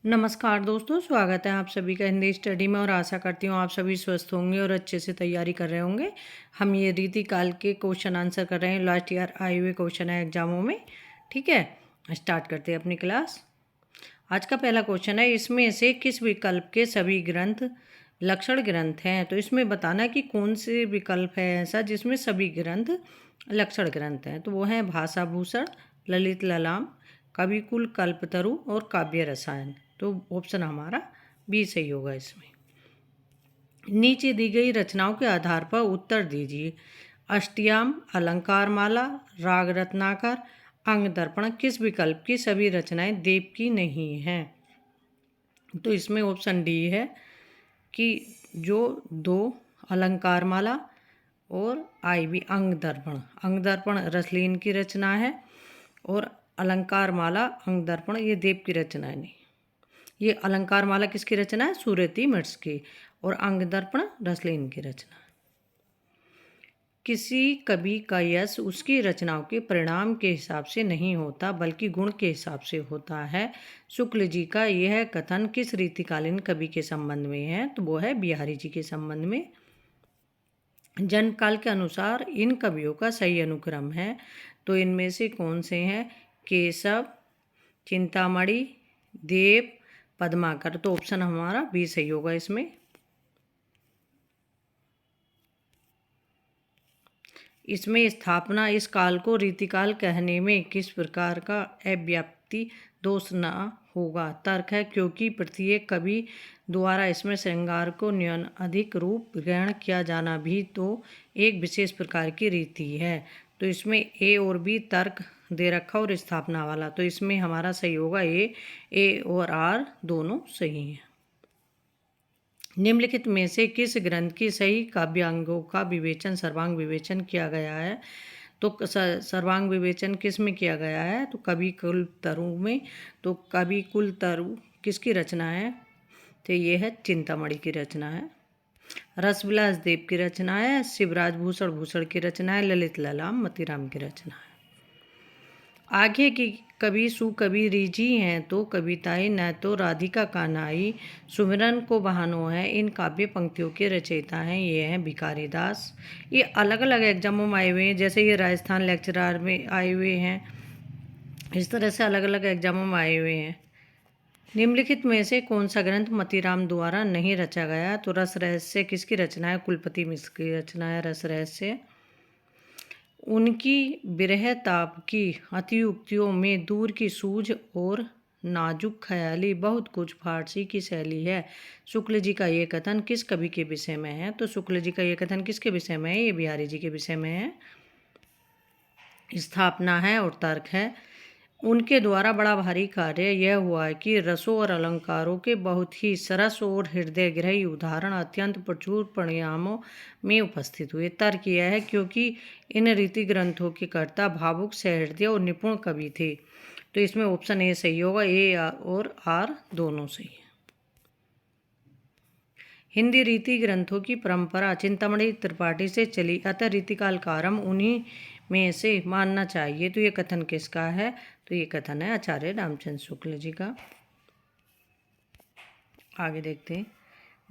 नमस्कार दोस्तों, स्वागत है आप सभी का हिंदी स्टडी में और आशा करती हूँ आप सभी स्वस्थ होंगे और अच्छे से तैयारी कर रहे होंगे। हम ये रीतिकाल के क्वेश्चन आंसर कर रहे हैं। लास्ट ईयर आए हुए क्वेश्चन है एग्जामों में। ठीक है, स्टार्ट करते हैं अपनी क्लास। आज का पहला क्वेश्चन है, इसमें से किस विकल्प के सभी ग्रंथ लक्षण ग्रंथ हैं? तो इसमें बताना कि कौन से विकल्प है ऐसा जिसमें सभी ग्रंथ लक्षण ग्रंथ हैं। तो वो हैं भाषाभूषण, ललित ललाम, कविकुल कल्पतरु और काव्य रसायन। तो ऑप्शन हमारा बी सही होगा इसमें। नीचे दी गई रचनाओं के आधार पर उत्तर दीजिए। अष्टयाम, अलंकारमाला, राग रत्नाकर, अंग दर्पण किस विकल्प की सभी रचनाएं देव की नहीं हैं? तो इसमें ऑप्शन डी है कि जो दो अलंकारमाला और आई भी अंग दर्पण रसलीन की रचना है और अलंकारमाला अंग दर्पण ये देव की रचना है। नहीं, ये अलंकारमाला किसकी रचना है? सूरती मिर्स की। और अंग दर्पण रसलीन की रचना। किसी कवि का यश उसकी रचनाओं के परिणाम के हिसाब से नहीं होता बल्कि गुण के हिसाब से होता है। शुक्ल जी का यह कथन किस रीतिकालीन कवि के संबंध में है? तो वो है बिहारी जी के संबंध में। जन्म काल के अनुसार इन कवियों का सही अनुक्रम है। तो इनमें से कौन से हैं? केशव, चिंतामणि, देव, पद्माकर। तो ऑप्शन हमारा बी सही होगा इसमें। इसमें स्थापना इस काल को रीतिकाल कहने में किस प्रकार का अव्याप्ति दोष न होगा? तर्क है क्योंकि प्रत्येक कवि द्वारा इसमें श्रृंगार को न्यून अधिक रूप ग्रहण किया जाना भी तो एक विशेष प्रकार की रीति है। तो इसमें ए और बी तर्क दे रखा और स्थापना वाला। तो इसमें हमारा सही होगा ए और आर दोनों सही हैं। निम्नलिखित में से किस ग्रंथ की सही काव्यांगों का विवेचन सर्वांग विवेचन किया गया है? तो सर्वांग विवेचन किस में किया गया है? तो कवि कुल तरु में। तो कवि कुल तरु किसकी रचना है? तो ये है चिंतामणि की रचना है। रसविलास देव की रचना है। शिवराज भूषण भूषण की रचना है। ललित ललाम मतीराम की रचना है। आगे की कवि सुकवि रिझी हैं तो कविताएं न तो राधिका कानाई सुमिरन को बहानो है। इन काव्य पंक्तियों के रचयिता हैं ये हैं भिखारी दास। ये अलग अलग एग्जामों में आए हुए हैं, जैसे ये राजस्थान लेक्चरार में आए हुए हैं। इस तरह से अलग अलग एग्जामों में आए हुए हैं। निम्नलिखित में से कौन सा ग्रंथ मतीराम द्वारा नहीं रचा गया? तो रस रहस्य किसकी रचना है? कुलपति मिश्र की रचना है रस रहस्य। उनकी विरह ताप की अतियुक्तियों में दूर की सूझ और नाजुक ख्याली बहुत कुछ फारसी की शैली है। शुक्ल जी का ये कथन किस कवि के विषय में है? तो शुक्ल जी का ये कथन किसके विषय में है? ये बिहारी जी के विषय में है। स्थापना है और तर्क है। उनके द्वारा बड़ा भारी कार्य यह हुआ कि रसों और अलंकारों के बहुत ही सरस और हृदयग्राही उदाहरण अत्यंत प्रचुर परिणामों में उपस्थित हुए। तर्क यह है क्योंकि इन रीति ग्रंथों के कर्ता भावुक, सहृदय और निपुण कवि थे। तो इसमें ऑप्शन ए सही होगा। ए और आर दोनों सही है। हिंदी रीति ग्रंथों की परंपरा चिंतामणि त्रिपाठी से चली, अतः रीतिकाल का आरंभ उन्हीं में से मानना चाहिए। तो ये कथन किसका है? तो ये कथन है आचार्य रामचंद्र शुक्ल जी का। आगे देखते हैं।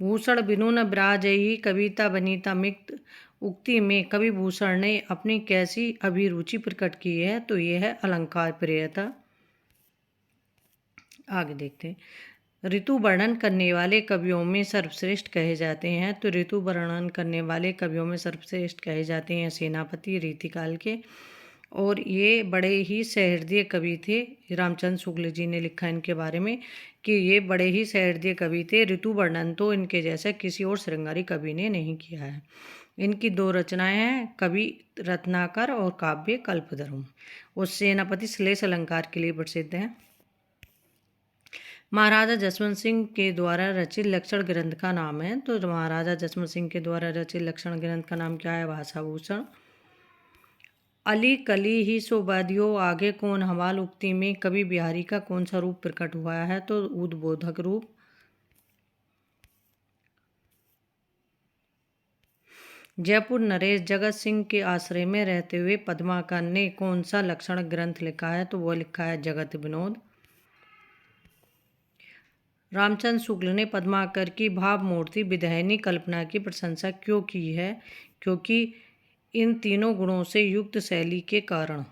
भूषण बिनु न ब्राजई कविता बनीता मिक्त उक्ति में कवि भूषण ने अपनी कैसी अभिरुचि प्रकट की है? तो ये है अलंकार प्रियता। आगे देखते हैं। ऋतु वर्णन करने वाले कवियों में सर्वश्रेष्ठ कहे जाते हैं। तो ऋतु वर्णन करने वाले कवियों में सर्वश्रेष्ठ कहे जाते हैं सेनापति रीतिकाल के। और ये बड़े ही सहृदय कवि थे। रामचंद्र शुक्ल जी ने लिखा इनके बारे में कि ये बड़े ही सहृदय कवि थे। ऋतु वर्णन तो इनके जैसा किसी और श्रृंगारी कवि ने नहीं किया है। इनकी दो रचनाएं हैं, कवि रत्नाकर और काव्य कल्पतरु। और सेनापति श्लेष अलंकार के लिए प्रसिद्ध हैं। महाराजा जसवंत सिंह के द्वारा रचित लक्षण ग्रंथ का नाम है। तो महाराजा जसवंत सिंह के द्वारा रचित लक्षण ग्रंथ का नाम क्या है? भाषाभूषण। अली कली ही सो बादियो आगे कौन हवाल उक्ति में कवि बिहारी का कौन सा रूप प्रकट हुआ है? तो उद्बोधक रूप। जयपुर नरेश जगत सिंह के आश्रय में रहते हुए पद्माकर ने कौन सा लक्षण ग्रंथ लिखा है? तो वो लिखा है जगत विनोद। रामचंद्र शुक्ल ने पद्माकर की भावमूर्ति विधायिनी कल्पना की प्रशंसा क्यों की है? क्योंकि इन तीनों गुणों से युक्त शैली के कारण।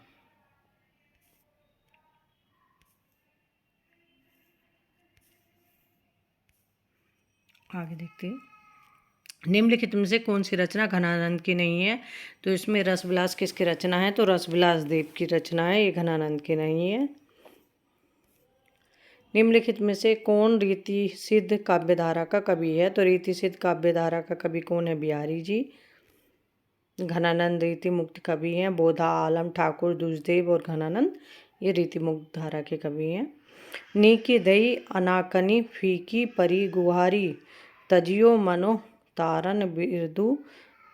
आगे देखते हैं। निम्नलिखित में से कौन सी रचना घनानंद की नहीं है? तो इसमें रसविलास किसकी रचना है? तो रसविलास देव की रचना है, ये घनानंद की नहीं है। निम्नलिखित में से कौन रीति सिद्ध काव्यधारा का कवि है? तो रीति सिद्ध काव्यधारा का कवि कौन है? बिहारी जी। घनानंद रीति मुक्त कवि हैं। बोधा, आलम, ठाकुर, दुजदेव और घनानंद ये रीति मुक्त धारा के कवि हैं। नीकी दई अनाकनी फीकी परी गुहारी तजियो मनो तारन बिरदु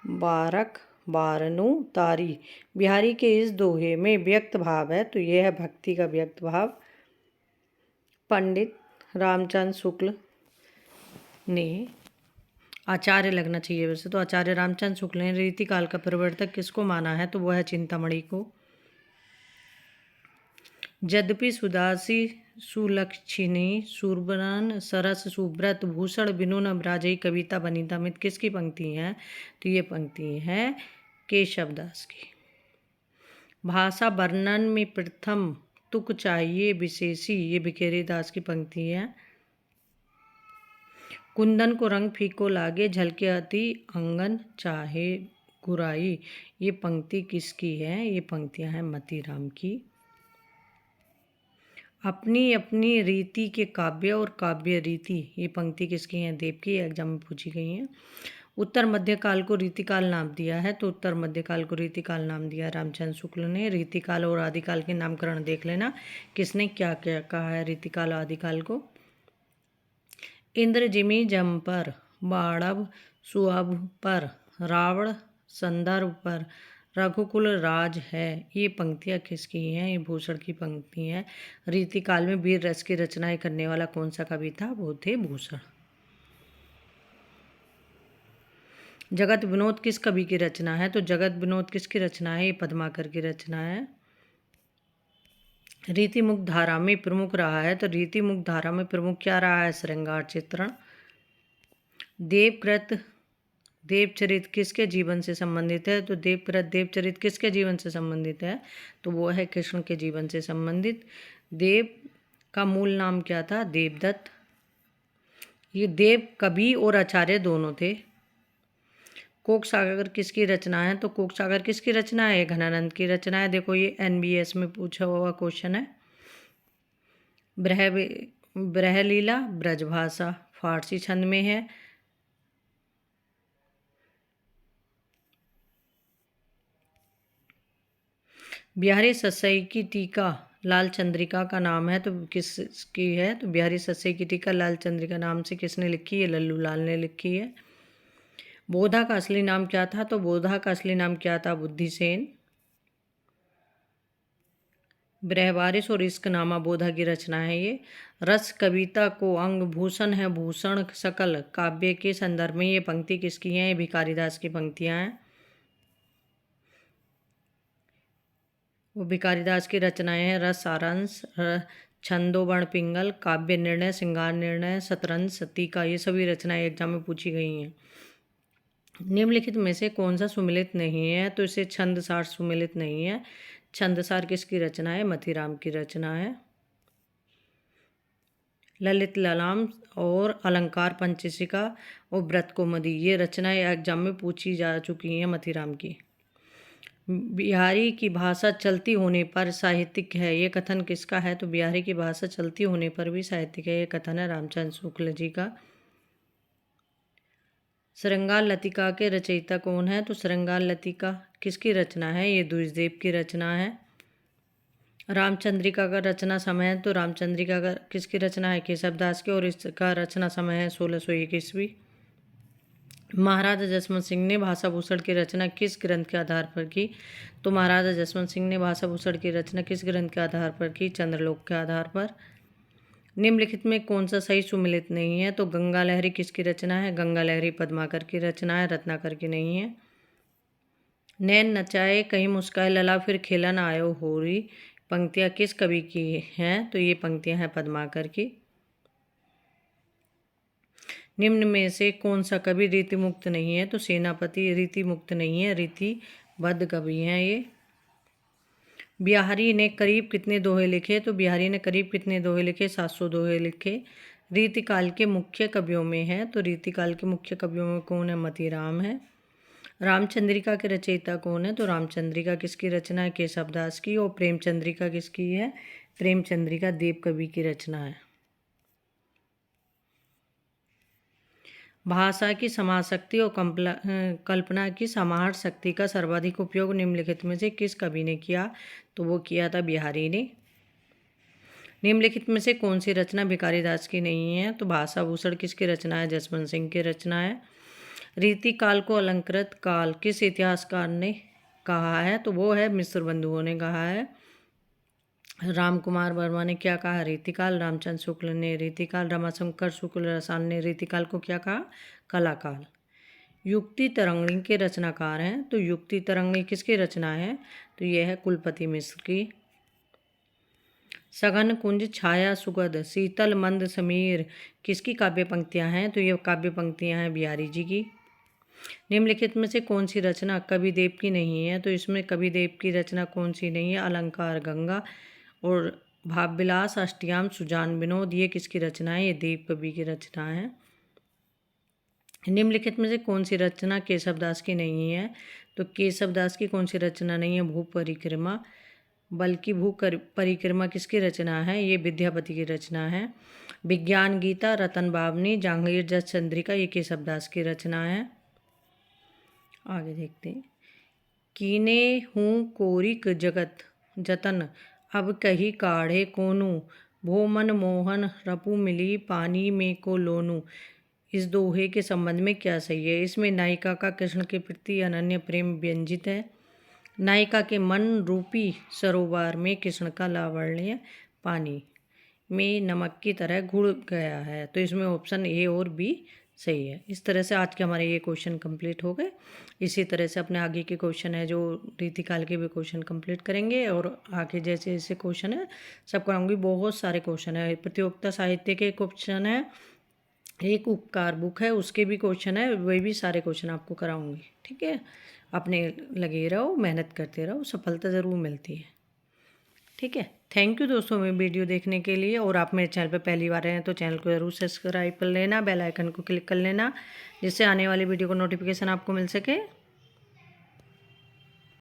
बारक बारनु तारी। बिहारी के इस दोहे में व्यक्त भाव है, तो यह है भक्ति का व्यक्त भाव। पंडित रामचंद्र शुक्ल ने आचार्य लगना चाहिए वैसे, तो आचार्य रामचंद्र शुक्ल ने रीतिकाल का प्रवर्तक किसको माना है? तो वह है चिंतामणि को। यद्यपि सुदासी सुलक्षिणी सुरबरन सरस सुब्रत भूषण बिनु न ब्राजई कविता बनीता मित किसकी पंक्ति हैं? तो ये पंक्ति है केशवदास की। भाषा वर्णन में प्रथम तुक चाहिए विशेषी, ये बिखेरी दास की पंक्ति है। कुंदन को रंग फीको लागे झलके अति अंगन चाहे गुराई, ये पंक्ति किसकी है? ये पंक्तियां हैं मतीराम की। अपनी अपनी रीति के काव्य और काव्य रीति, ये पंक्ति किसकी है? देव की, एग्जाम में पूछी गई है। उत्तर मध्यकाल को रीतिकाल नाम दिया है, तो उत्तर मध्यकाल को रीतिकाल नाम दिया रामचंद्र शुक्ल ने। रीतिकाल और आदिकाल के नामकरण देख लेना, किसने क्या क्या कहा है रीतिकाल आदिकाल को। इंद्र जिमी जम पर, बाड़व सुअभ पर, रावण संदर्भ पर, रघुकुल राज है, ये पंक्तियाँ किसकी हैं? ये भूषण की पंक्ति हैं। रीतिकाल में वीर रस की रचनाएं करने वाला कौन सा कवि था? वो थे भूषण। जगत विनोद किस कवि की रचना है? तो जगत विनोद किसकी रचना है? ये पद्माकर की रचना है। रीति मुक्त धारा में प्रमुख रहा है, तो रीति मुक्त धारा में प्रमुख क्या रहा है? श्रृंगार चित्रण। देवकृत देवचरित किसके जीवन से संबंधित है? तो देवकृत देवचरित किसके जीवन से संबंधित है? तो वो है कृष्ण के जीवन से संबंधित। देव का मूल नाम क्या था? देवदत्त। ये देव कवि और आचार्य दोनों थे। कोक सागर किसकी रचना है? तो कोक सागर किसकी रचना है? घनानंद की रचना है। देखो ये NBS में पूछा हुआ क्वेश्चन है। ब्रहलीला ब्रजभाषा फारसी छंद में है। बिहारी ससाई की टीका लाल चंद्रिका का नाम है, तो किसकी है? तो बिहारी ससाई की टीका लाल चंद्रिका नाम से किसने लिखी है? लल्लू लाल ने लिखी है। बोधा का असली नाम क्या था? तो बोधा का असली नाम क्या था? बुद्धिसेन। ब्रहवारिश और इश्कनामा बोधा की रचना है ये। रस कविता को अंग भूषण है भूषण सकल काव्य के संदर्भ में, ये पंक्ति किसकी है? भिखारीदास की पंक्तियां हैं। वो भिखारीदास की रचनाएं हैं रस सारांश, छंदोवर्ण पिंगल, काव्य निर्णय, श्रृंगार निर्णय, शतरंज, सतीका, ये सभी रचनाएं एग्जाम में पूछी गई हैं। निम्नलिखित में से कौन सा सुमिलित नहीं है? तो इसे छंदसार सुमिलित नहीं है। छंदसार किसकी रचना है? मतीराम की रचना है। ललित ललाम और अलंकार पंचशिका और व्रत कोमदी, ये रचनाएं एग्जाम में पूछी जा चुकी हैं मतीराम की। बिहारी की भाषा चलती होने पर साहित्यिक है, ये कथन किसका है? तो बिहारी की भाषा चलती होने पर भी साहित्यिक है, ये कथन है रामचंद्र शुक्ल जी का। श्रृंगार लतिका के रचयिता कौन है? तो श्रृंगार लतिका किसकी रचना है? ये द्विजदेव की रचना है। रामचंद्रिका का रचना समय है, तो रामचंद्रिका का किसकी रचना है? केशवदास की, और इसका रचना समय है 1621वीं। महाराजा जसवंत सिंह ने भाषा भूषण की रचना किस ग्रंथ के आधार पर की? तो महाराजा जसवंत सिंह ने भाषा भूषण की रचना किस ग्रंथ के आधार पर की? चंद्रलोक के आधार पर। निम्नलिखित में कौन सा सही सुमिलित नहीं है? तो गंगा लहरी किसकी रचना है? गंगा लहरी पद्माकर की रचना है, रत्नाकर की नहीं है। नैन नचाए कहीं मुस्काए लला फिर खेलन आयो होरी, पंक्तियाँ किस कवि की हैं? तो ये पंक्तियाँ हैं पद्माकर की। निम्न में से कौन सा कवि रीति मुक्त नहीं है? तो सेनापति रीति मुक्त नहीं है, रीतिबद्ध कवि हैं ये। बिहारी ने करीब कितने दोहे लिखे? तो बिहारी ने करीब कितने दोहे लिखे? 700 दोहे लिखे। रीतिकाल के मुख्य कवियों में है, तो रीतिकाल के मुख्य कवियों में कौन है? मतीराम है। रामचंद्रिका के रचयिता कौन है? तो रामचंद्रिका किसकी रचना है? केशवदास की। और प्रेमचंद्रिका किसकी है? प्रेमचंद्रिका देवकवि की रचना है। भाषा की समाज शक्ति और कल्पना की समाहर शक्ति का सर्वाधिक उपयोग निम्नलिखित में से किस कवि ने किया? तो वो किया था बिहारी ने। निम्नलिखित में से कौन सी रचना भिखारी दास की नहीं है? तो भाषा भूषण किसकी रचना है? जसवंत सिंह की रचना है। रीति काल को अलंकृत काल किस इतिहासकार ने कहा है? तो वो है मिश्र बंधुओं ने कहा है। राम कुमार वर्मा ने क्या कहा? रीतिकाल। रामचंद्र शुक्ल ने रीतिकाल। रमाशंकर शुक्ल रसाल ने रीतिकाल को क्या कहा? कलाकाल। युक्ति तरंगिणी के रचनाकार हैं, तो युक्ति तरंगिणी किसकी रचना है? तो यह है कुलपति मिश्र की। सघन कुंज छाया सुगध शीतल मंद समीर किसकी काव्य पंक्तियां हैं? तो ये काव्य पंक्तियां हैं बिहारी जी की। निम्नलिखित में से कौन सी रचना कविदेव की नहीं है? तो इसमें कविदेव की रचना कौन सी नहीं है? अलंकार गंगा और भावविलास अष्टयाम सुजान विनोद, ये किसकी रचना है? ये देव कवि की रचना है। निम्नलिखित में से कौन सी रचना केशवदास की नहीं है? तो केशवदास की कौन सी रचना नहीं है? भू परिक्रमा। बल्कि भू परिक्रमा किसकी रचना है? ये विद्यापति की रचना है। विज्ञान गीता, रतन बावनी, जहांगीर जस चंद्रिका, ये केशवदास की रचना है। आगे देखते हैं। कीने हूँ कोरिक जगत जतन अब कही काढ़े कोनू भो मन मोहन रपु मिली पानी में को लोनू, इस दोहे के संबंध में क्या सही है? इसमें नायिका का कृष्ण के प्रति अनन्य प्रेम व्यंजित है। नायिका के मन रूपी सरोवर में कृष्ण का लावण्य पानी में नमक की तरह घुल गया है, तो इसमें ऑप्शन ए और बी सही है। इस तरह से आज के हमारे ये क्वेश्चन कंप्लीट हो गए। इसी तरह से अपने आगे के क्वेश्चन है जो रीतिकाल के भी क्वेश्चन कंप्लीट करेंगे, और आगे जैसे जैसे क्वेश्चन है सब कराऊंगी। बहुत सारे क्वेश्चन है, प्रतियोगिता साहित्य के क्वेश्चन है, एक उपकार बुक है उसके भी क्वेश्चन है, वे भी सारे क्वेश्चन आपको कराऊंगी। ठीक है, अपने लगे रहो, मेहनत करते रहो, सफलता ज़रूर मिलती है। ठीक है, थैंक यू दोस्तों मेरी वीडियो देखने के लिए। और आप मेरे चैनल पर पहली बार आए हैं तो चैनल को ज़रूर सब्सक्राइब कर लेना, बेल आइकन को क्लिक कर लेना, जिससे आने वाली वीडियो को नोटिफिकेशन आपको मिल सके।